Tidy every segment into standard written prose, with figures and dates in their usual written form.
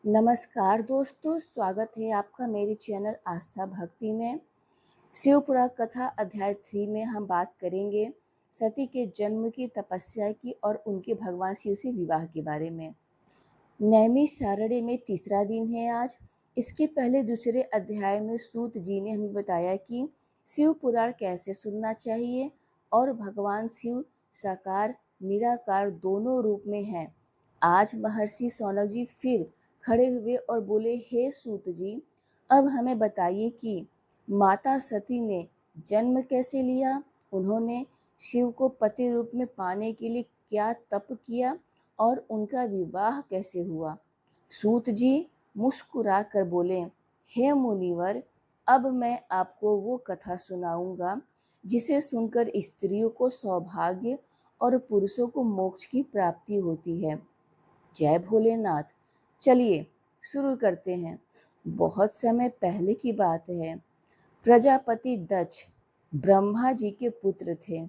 नमस्कार दोस्तों, स्वागत है आपका मेरे चैनल आस्था भक्ति में। शिवपुराण कथा अध्याय 3 में हम बात करेंगे सती के जन्म की, तपस्या की और उनके भगवान शिव से विवाह के बारे में। नैमिषारण्य में तीसरा दिन है आज। इसके पहले दूसरे अध्याय में सूत जी ने हमें बताया कि शिव पुराण कैसे सुनना चाहिए और भगवान शिव साकार निराकार दोनों रूप में हैं। आज महर्षि शौनक जी फिर खड़े हुए और बोले, हे सूत जी, अब हमें बताइए कि माता सती ने जन्म कैसे लिया, उन्होंने शिव को पति रूप में पाने के लिए क्या तप किया और उनका विवाह कैसे हुआ। सूत जी मुस्कुरा कर बोले, हे मुनिवर, अब मैं आपको वो कथा सुनाऊंगा जिसे सुनकर स्त्रियों को सौभाग्य और पुरुषों को मोक्ष की प्राप्ति होती है। जय भोलेनाथ। चलिए शुरू करते हैं। बहुत समय पहले की बात है। प्रजापति दक्ष ब्रह्मा जी के पुत्र थे।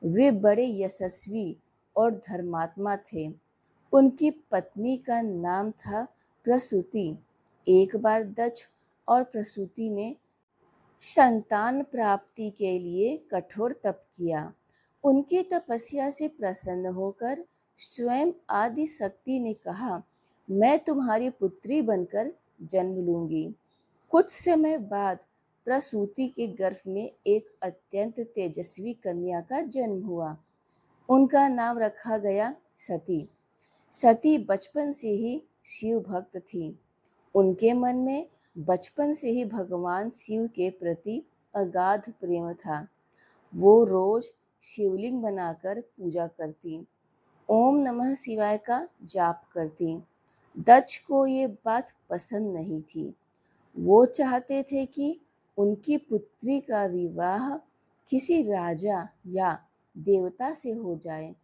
वे बड़े यशस्वी और धर्मात्मा थे। उनकी पत्नी का नाम था प्रसूति। एक बार दक्ष और प्रसूति ने संतान प्राप्ति के लिए कठोर तप किया। उनकी तपस्या से प्रसन्न होकर स्वयं आदि शक्ति ने कहा, मैं तुम्हारी पुत्री बनकर जन्म लूंगी। कुछ समय बाद प्रसूति के गर्भ में एक अत्यंत तेजस्वी कन्या का जन्म हुआ। उनका नाम रखा गया सती। सती बचपन से ही शिव भक्त थी। उनके मन में बचपन से ही भगवान शिव के प्रति अगाध प्रेम था। वो रोज शिवलिंग बनाकर पूजा करती, ओम नमः शिवाय का जाप करती। दक्ष को ये बात पसंद नहीं थी। वो चाहते थे कि उनकी पुत्री का विवाह किसी राजा या देवता से हो जाए,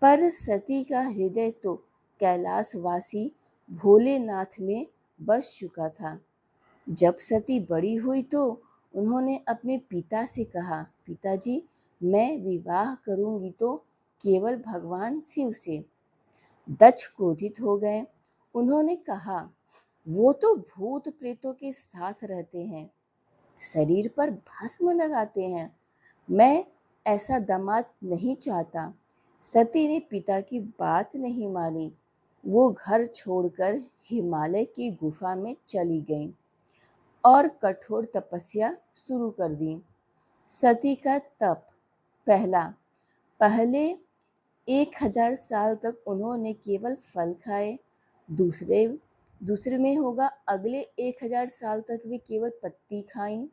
पर सती का हृदय तो कैलाशवासी भोलेनाथ में बस चुका था। जब सती बड़ी हुई तो उन्होंने अपने पिता से कहा, पिताजी, मैं विवाह करूंगी तो केवल भगवान शिव से। दक्ष क्रोधित हो गए। उन्होंने कहा, वो तो भूत प्रेतों के साथ रहते हैं, शरीर पर भस्म लगाते हैं। मैं ऐसा दामाद नहीं चाहता। सती ने पिता की बात नहीं मानी। वो घर छोड़कर हिमालय की गुफा में चली गई और कठोर तपस्या शुरू कर दी। सती का तप पहला, पहले 1000 साल तक उन्होंने केवल फल खाए। दूसरे में होगा, अगले 1000 साल तक वे केवल पत्ती खाईं।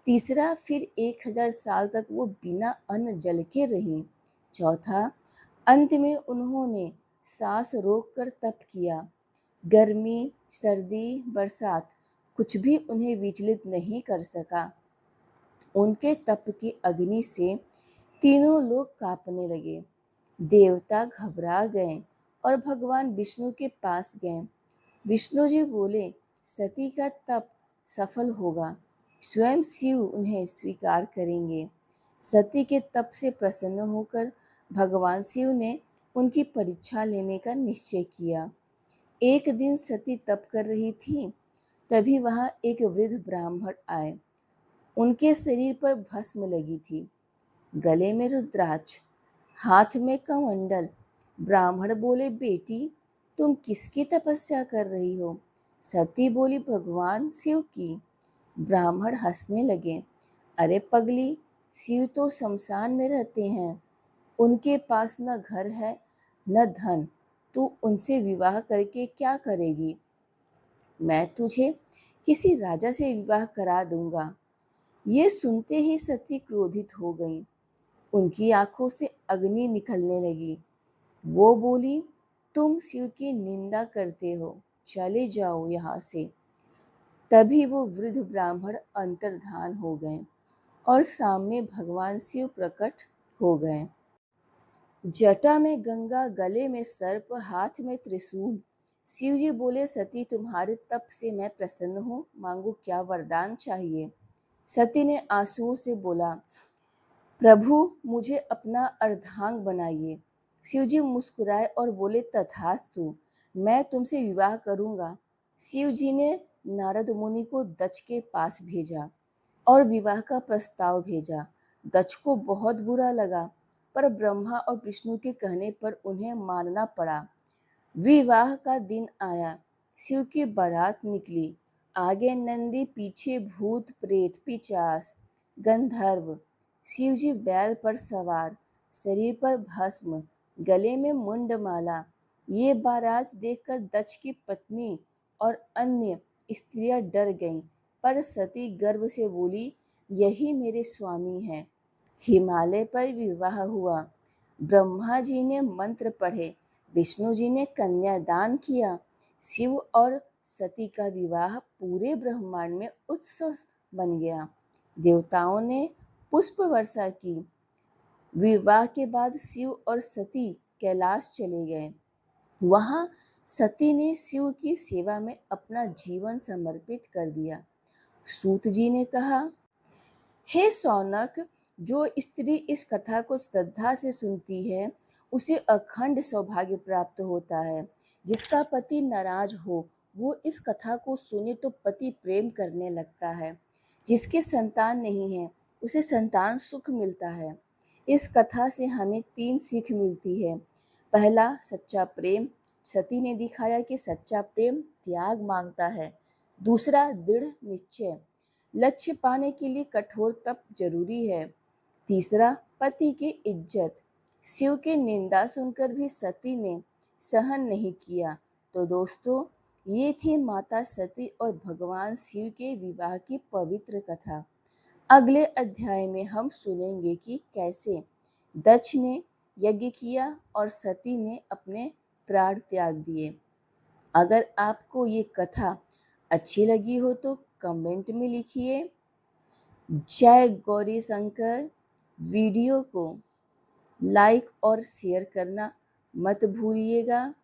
तीसरा, फिर 1000 साल तक वो बिना अन्न जल के रहीं। चौथा, अंत में उन्होंने सांस रोककर तप किया। गर्मी, सर्दी, बरसात कुछ भी उन्हें विचलित नहीं कर सका। उनके तप की अग्नि से तीनों लोग कांपने लगे। देवता घबरा गए और भगवान विष्णु के पास गए। विष्णु जी बोले, सती का तप सफल होगा, स्वयं शिव उन्हें स्वीकार करेंगे। सती के तप से प्रसन्न होकर भगवान शिव ने उनकी परीक्षा लेने का निश्चय किया। एक दिन सती तप कर रही थी, तभी वहां एक वृद्ध ब्राह्मण आए। उनके शरीर पर भस्म लगी थी, गले में रुद्राक्ष, हाथ में कमंडल। ब्राह्मण बोले, बेटी, तुम किसकी तपस्या कर रही हो? सती बोली, भगवान शिव की। ब्राह्मण हंसने लगे, अरे पगली, शिव तो शमशान में रहते हैं, उनके पास न घर है न धन, तू उनसे विवाह करके क्या करेगी? मैं तुझे किसी राजा से विवाह करा दूंगा। ये सुनते ही सती क्रोधित हो गई। उनकी आंखों से अग्नि निकलने लगी। वो बोली, तुम शिव की निंदा करते हो, चले जाओ यहाँ से। तभी वो वृद्ध ब्राह्मण अंतर्धान हो गए और सामने भगवान शिव प्रकट हो गए। जटा में गंगा, गले में सर्प, हाथ में त्रिशूल। शिव जी बोले, सती, तुम्हारे तप से मैं प्रसन्न हूँ, मांगो क्या वरदान चाहिए। सती ने आंसुओं से बोला, प्रभु, मुझे अपना अर्धांग बनाइए। शिवजी मुस्कुराए और बोले, तथास्तु, मैं तुमसे विवाह करूंगा, शिव जी ने नारद मुनि को दक्ष के पास भेजा और विवाह का प्रस्ताव भेजा। दक्ष को बहुत बुरा लगा, पर ब्रह्मा और विष्णु के कहने पर उन्हें मानना पड़ा। विवाह का दिन आया। शिव की बारात निकली। आगे नंदी, पीछे भूत प्रेत पिशाच गंधर्व। शिवजी बैल पर सवार, शरीर पर भस्म, गले में मुंडमाला। ये बारात देखकर दक्ष की पत्नी और अन्य स्त्रियां डर गईं, पर सती गर्व से बोली, यही मेरे स्वामी हैं। हिमालय पर विवाह हुआ। ब्रह्मा जी ने मंत्र पढ़े, विष्णु जी ने कन्यादान किया। शिव और सती का विवाह पूरे ब्रह्मांड में उत्सव बन गया। देवताओं ने पुष्प वर्षा की। विवाह के बाद शिव और सती कैलाश चले गए। वहां सती ने शिव की सेवा में अपना जीवन समर्पित कर दिया। सूत जी ने कहा, हे शौनक, जो स्त्री इस कथा को श्रद्धा से सुनती है उसे अखंड सौभाग्य प्राप्त होता है। जिसका पति नाराज हो वो इस कथा को सुने तो पति प्रेम करने लगता है। जिसके संतान नहीं है उसे संतान सुख मिलता है। इस कथा से हमें 3 सीख मिलती है। पहला, सच्चा प्रेम। सती ने दिखाया कि सच्चा प्रेम त्याग मांगता है। दूसरा, दृढ़ निश्चय। लक्ष्य पाने के लिए कठोर तप जरूरी है। तीसरा, पति की इज्जत। शिव की निंदा सुनकर भी सती ने सहन नहीं किया। तो दोस्तों, ये थी माता सती और भगवान शिव के विवाह की पवित्र कथा। अगले अध्याय में हम सुनेंगे कि कैसे दक्ष ने यज्ञ किया और सती ने अपने प्राण त्याग दिए। अगर आपको ये कथा अच्छी लगी हो तो कमेंट में लिखिए। जय गौरी शंकर। वीडियो को लाइक और शेयर करना मत भूलिएगा।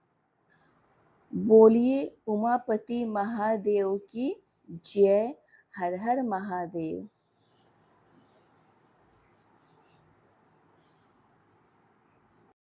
बोलिए उमापति महादेव की जय। हर हर महादेव।